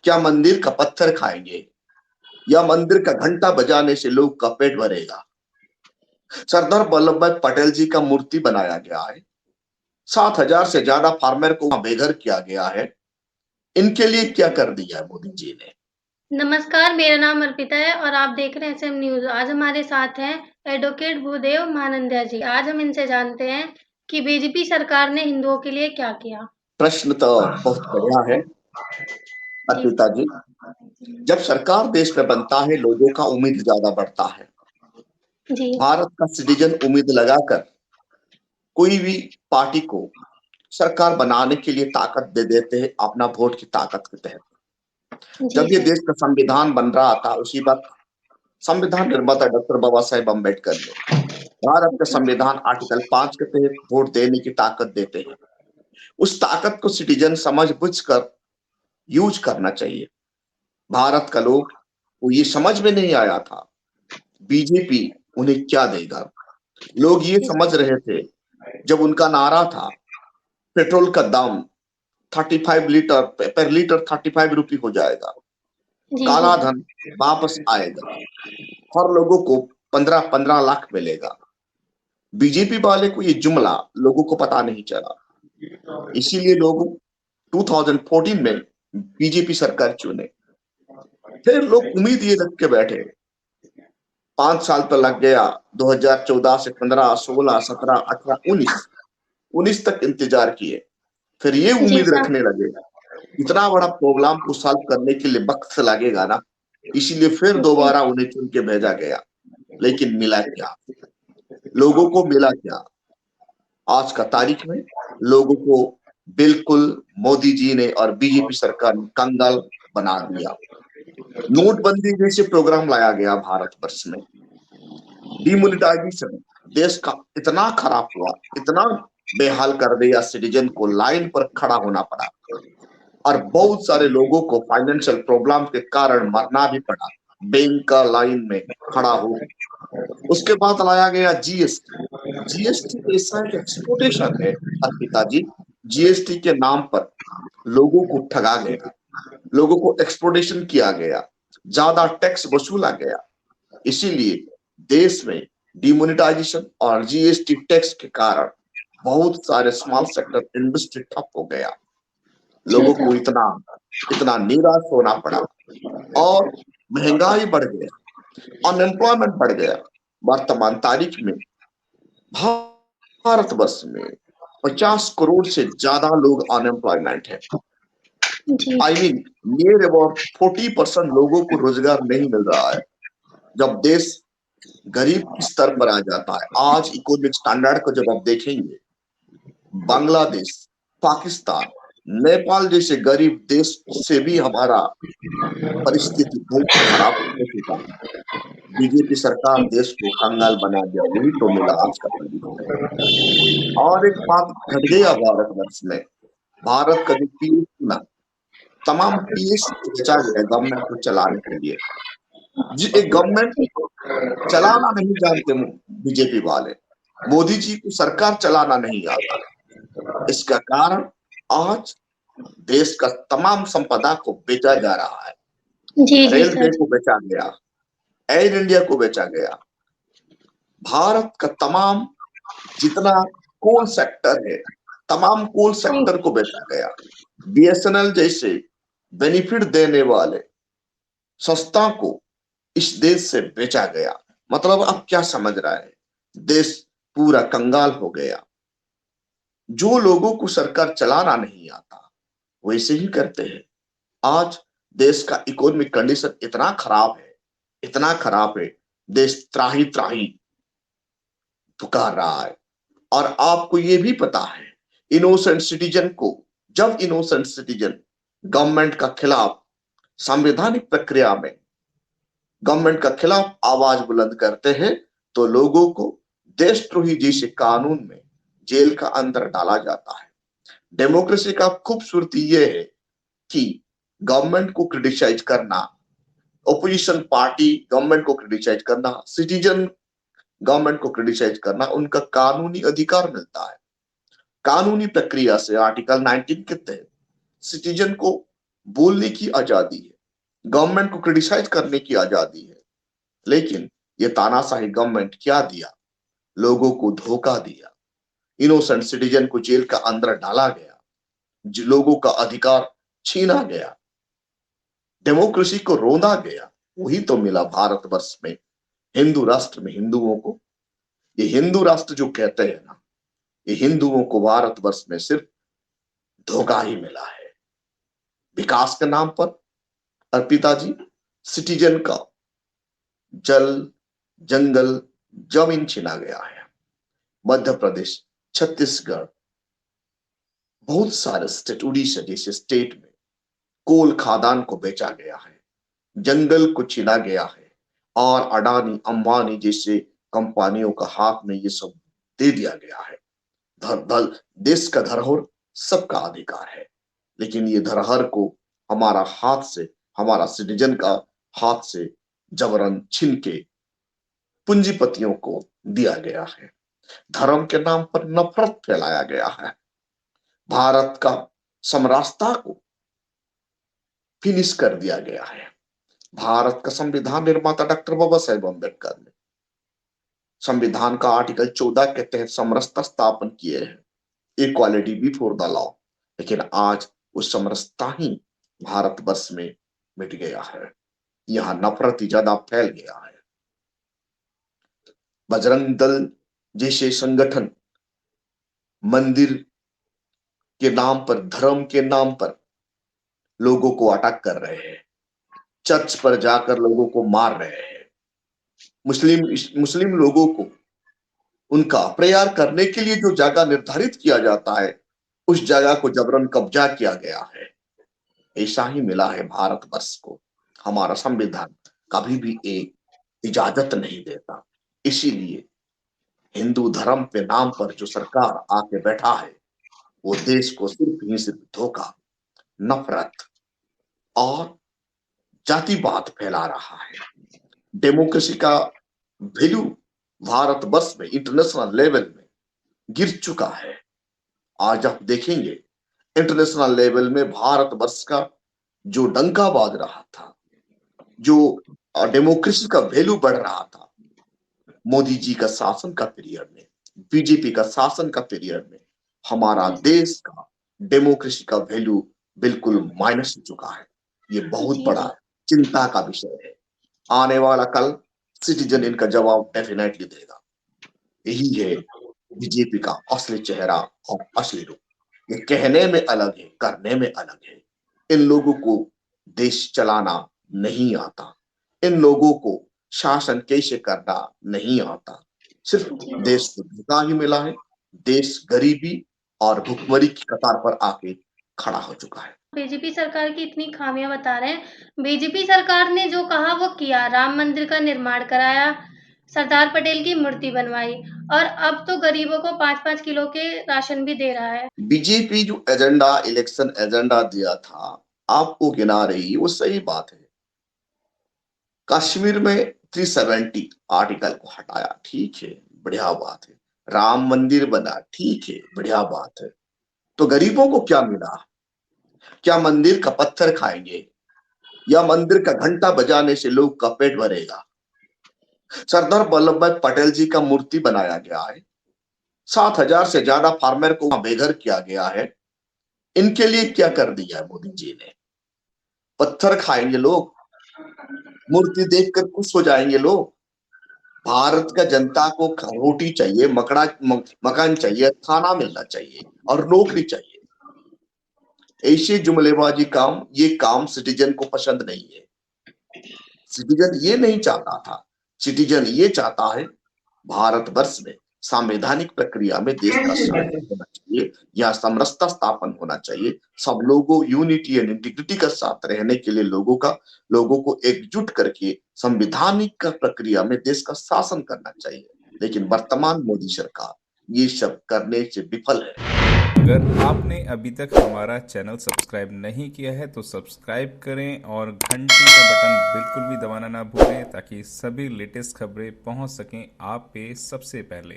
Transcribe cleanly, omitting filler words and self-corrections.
क्या मंदिर का पत्थर खाएंगे या मंदिर का घंटा बजाने से लोग का पेट भरेगा? सरदार वल्लभ भाई पटेल जी का मूर्ति बनाया गया है। 7,000 से ज्यादा फार्मर को वहां बेघर किया गया है। इनके लिए क्या कर दिया है मोदी जी ने? नमस्कार, मेरा नाम अर्पिता है और आप देख रहे हैं एसएम न्यूज़। आज हमारे साथ हैं एडवोकेट भूदेव महानंदा जी। आज हम इनसे जानते हैं कि बीजेपी सरकार ने हिंदुओं के लिए क्या किया? प्रश्न तो बहुत बढ़िया है जी। अर्पिता जी। जब सरकार देश में बनता है, लोगों का उम्मीद ज्यादा बढ़ता है। जी। भारत का सिटीजन उम्मीद लगाकर कोई भी पार्टी को सरकार बनाने के लिए ताकत दे देते हैं, अपना वोट की ताकत के तहत। जी जब ये सर। देश का संविधान बन रहा था, उसी वक्त संविधान निर्माता डॉक्टर बाबा साहेब अम्बेडकर ने भारत का संविधान आर्टिकल 5 के तहत वोट देने की ताकत देते हैं। उस ताकत को सिटीजन समझ बुझ कर यूज करना चाहिए। भारत का लोग को ये समझ में नहीं आया था बीजेपी उन्हें क्या देगा। लोग ये जी समझ रहे थे जब उनका नारा था पेट्रोल का दाम 35 लीटर पर लीटर 35 रुपये हो जाएगा, जी काला सर। धन वापस आएगा, हर लोगों को 15-15 लाख मिलेगा। बीजेपी वाले को ये जुमला लोगों को पता नहीं चला, इसीलिए लोग 2014 में बीजेपी सरकार चुने। फिर लोग उम्मीद ये रख के बैठे, 5 साल तो लग गया, 2014 से 15, 16, 17, 18, 19 तक इंतजार किए। फिर ये जी उम्मीद सर। रखने लगे इतना बड़ा प्रॉब्लम को सॉल्व करने के लिए वक्त लगेगा ना, इसीलिए फिर जी। दोबारा उन्हें चुन के भेजा गया। लेकिन मिला क्या? लोगों को मिला क्या? आज का तारीख में लोगों को बिल्कुल मोदी जी ने और बीजेपी सरकार ने कंगाल बना दिया। जी। नोटबंदी जैसे प्रोग्राम लाया गया भारत वर्ष में। डिमोनिटाइजेशन देश का इतना खराब हुआ, इतना बेहाल कर दिया, सिटीजन को लाइन पर खड़ा होना पड़ा और बहुत सारे लोगों को फाइनेंशियल प्रॉब्लम के कारण मरना भी पड़ा बैंक का लाइन में खड़ा हो। उसके बाद लाया गया जीएसटी। जीएसटी ऐसा एक एक्सपोर्टेशन है अर्पिता जी। जीएसटी के नाम पर लोगों को ठगा गया, लोगों को एक्सपोर्टेशन किया गया, ज्यादा टैक्स वसूला गया। इसीलिए देश में डिमोनेटाइजेशन और जीएसटी टैक्स के कारण बहुत सारे स्मॉल सेक्टर इंडस्ट्री ठप हो गया। जी लोगों को सर। इतना इतना निराश होना पड़ा और महंगाई बढ़ गया, अनएम्प्लॉयमेंट बढ़ गया। वर्तमान तारीख में भारतवर्ष में 50 करोड़ से ज्यादा लोग अनएम्प्लॉयमेंट है। जी। आई मीन नियर अबाउट 40% लोगों को रोजगार नहीं मिल रहा है। जब देश गरीब की स्तर पर आ जाता है, आज इकोनॉमिक स्टैंडर्ड को जब आप देखेंगे, बांग्लादेश, पाकिस्तान, नेपाल जैसे गरीब देश से भी हमारा परिस्थिति बहुत खराब हो चुका है। बीजेपी सरकार देश को कंगाल बना दिया, वही तो मिला आज का तारीख में। और एक बात घट गया भारतवर्ष में, भारत का जो पीएस ना, तमाम पीएस बेचा गया गवर्नमेंट को चलाने के लिए। एक गवर्नमेंट चलाना नहीं जानते बीजेपी वाले, मोदी जी को सरकार चलाना नहीं आता। इसका कारण आज देश का तमाम संपदा को बेचा जा रहा है। जी जी रेलवे सर। को बेचा गया, एयर इंडिया को बेचा गया, भारत का तमाम जितना कोल सेक्टर है, तमाम कोल जी। सेक्टर को बेचा गया। बीएसएनएल जैसे बेनिफिट देने वाले संस्था को इस देश से बेचा गया। मतलब अब क्या समझ रहा है, देश पूरा कंगाल हो गया। जो लोगों को सरकार चलाना नहीं आता वैसे ही करते हैं। आज देश का इकोनॉमिक कंडीशन इतना खराब है, इतना खराब है, देश त्राही त्राही पुकार रहा है। और आपको ये भी पता है, इनोसेंट सिटीजन को, जब इनोसेंट सिटीजन गवर्नमेंट का खिलाफ संवैधानिक प्रक्रिया में गवर्नमेंट का खिलाफ आवाज बुलंद करते हैं, तो लोगों को देशद्रोही जैसे कानून में जेल का अंदर डाला जाता है। डेमोक्रेसी का खूबसूरती यह है कि गवर्नमेंट को क्रिटिसाइज करना, ओपोजिशन पार्टी गवर्नमेंट को क्रिटिसाइज करना, सिटीजन गवर्नमेंट को क्रिटिसाइज करना, उनका कानूनी अधिकार मिलता है। कानूनी प्रक्रिया से आर्टिकल 19 के तहत सिटीजन को बोलने की आजादी है, गवर्नमेंट को क्रिटिसाइज करने की आजादी है। लेकिन ये तानाशाही गवर्नमेंट क्या दिया? लोगों को धोखा दिया, इनोसेंट सिटीजन को जेल का अंदर डाला गया, लोगों का अधिकार छीना गया, डेमोक्रेसी को रोंदा गया। वही तो मिला भारतवर्ष में, हिंदू राष्ट्र में हिंदुओं को। ये हिंदू राष्ट्र जो कहते हैं ना, ये हिंदुओं को भारतवर्ष में सिर्फ धोखा ही मिला है। विकास के नाम पर अर्पिता जी, सिटीजन का जल, जंगल, जमीन छीना गया है। मध्य प्रदेश, छत्तीसगढ़, बहुत सारे स्टेट, उड़ीसा जैसे स्टेट में कोल खादान को बेचा गया है, जंगल को छीना गया है, और अडानी अंबानी जैसे कंपनियों का हाथ में ये सब दे दिया गया है। देश का धरोहर सबका अधिकार है, लेकिन ये धरोहर को हमारा हाथ से, हमारा सिटीजन का हाथ से जबरन छीन के पूंजीपतियों को दिया गया है। धर्म के नाम पर नफरत फैलाया गया है। भारत का समरसता को फिनिश कर दिया गया है। भारत का संविधान निर्माता डॉक्टर बाबा साहेब अम्बेडकर ने संविधान का आर्टिकल 14 के तहत समरसता स्थापन किए हैं, इक्वालिटी बिफोर द लॉ। लेकिन आज उस समरसता ही भारतवर्ष में मिट गया है। यहाँ नफरत ही ज्यादा फैल गया है। बजरंग दल जैसे संगठन मंदिर के नाम पर, धर्म के नाम पर लोगों को अटैक कर रहे हैं, चर्च पर जाकर लोगों को मार रहे हैं, मुस्लिम लोगों को उनका प्रेयर करने के लिए जो जगह निर्धारित किया जाता है, उस जगह को जबरन कब्जा किया गया है। ऐसा ही मिला है भारतवर्ष को। हमारा संविधान कभी भी एक इजाजत नहीं देता। इसीलिए हिंदू धर्म के नाम पर जो सरकार आके बैठा है, वो देश को सिर्फ ही सिर्फ धोखा, नफरत और जातिवाद फैला रहा है। डेमोक्रेसी का वैल्यू भारतवर्ष में इंटरनेशनल लेवल में गिर चुका है। आज आप देखेंगे इंटरनेशनल लेवल में भारतवर्ष का जो डंका बाज रहा था, जो डेमोक्रेसी का वैल्यू बढ़ रहा था, मोदी जी का शासन का पीरियड में, बीजेपी का शासन का पीरियड में हमारा देश का डेमोक्रेसी का वैल्यू बिल्कुल माइनस हो चुका है। ये बहुत बड़ा चिंता का विषय है। आने वाला कल सिटीजन इनका जवाब डेफिनेटली देगा। यही है बीजेपी का असली चेहरा और असली रूप। ये कहने में अलग है, करने में अलग है। इन लोगों को देश चलाना नहीं आता, इन लोगों को शासन कैसे करना नहीं आता। सिर्फ देश को धोखा ही मिला है। देश गरीबी और भुखमरी की कतार पर आके खड़ा हो चुका है। बीजेपी सरकार की इतनी खामियां बता रहे हैं। बीजेपी सरकार ने जो कहा वो किया, राम मंदिर का निर्माण कराया, सरदार पटेल की मूर्ति बनवाई, और अब तो गरीबों को 5-5 किलो के राशन भी दे रहा है। बीजेपी जो एजेंडा, इलेक्शन एजेंडा दिया था, आपको गिना रही, वो सही बात है। कश्मीर में 370 आर्टिकल को हटाया, ठीक है, बढ़िया बात है। राम मंदिर बना, ठीक है, बढ़िया बात है। तो गरीबों को क्या मिला? क्या मंदिर का पत्थर खाएंगे या मंदिर का घंटा बजाने से लोग का पेट भरेगा? सरदार वल्लभ भाई पटेल जी का मूर्ति बनाया गया है, 7,000 से ज्यादा फार्मर को बेघर किया गया है। इनके लिए क्या कर दिया है मोदी जी ने? पत्थर खाएंगे लोग, मूर्ति देखकर खुश हो जाएंगे लोग। भारत का जनता को रोटी चाहिए, मकान चाहिए, खाना मिलना चाहिए और नौकरी चाहिए। ऐसे जुमलेबाजी काम, ये काम सिटीजन को पसंद नहीं है। सिटीजन ये नहीं चाहता था। सिटीजन ये चाहता है भारतवर्ष में संवैधानिक प्रक्रिया में देश का शासन होना चाहिए, या समरसता स्थापन होना चाहिए। सब लोगों यूनिटी एंड इंटीग्रिटी का साथ रहने के लिए लोगों को एकजुट करके संवैधानिक प्रक्रिया में देश का शासन करना चाहिए। लेकिन वर्तमान मोदी सरकार ये सब करने से विफल है। अगर आपने अभी तक हमारा चैनल सब्सक्राइब नहीं किया है तो सब्सक्राइब करें और घंटी का बटन बिल्कुल भी दबाना ना भूलें, ताकि सभी लेटेस्ट खबरें पहुंच सकें आप पे सबसे पहले।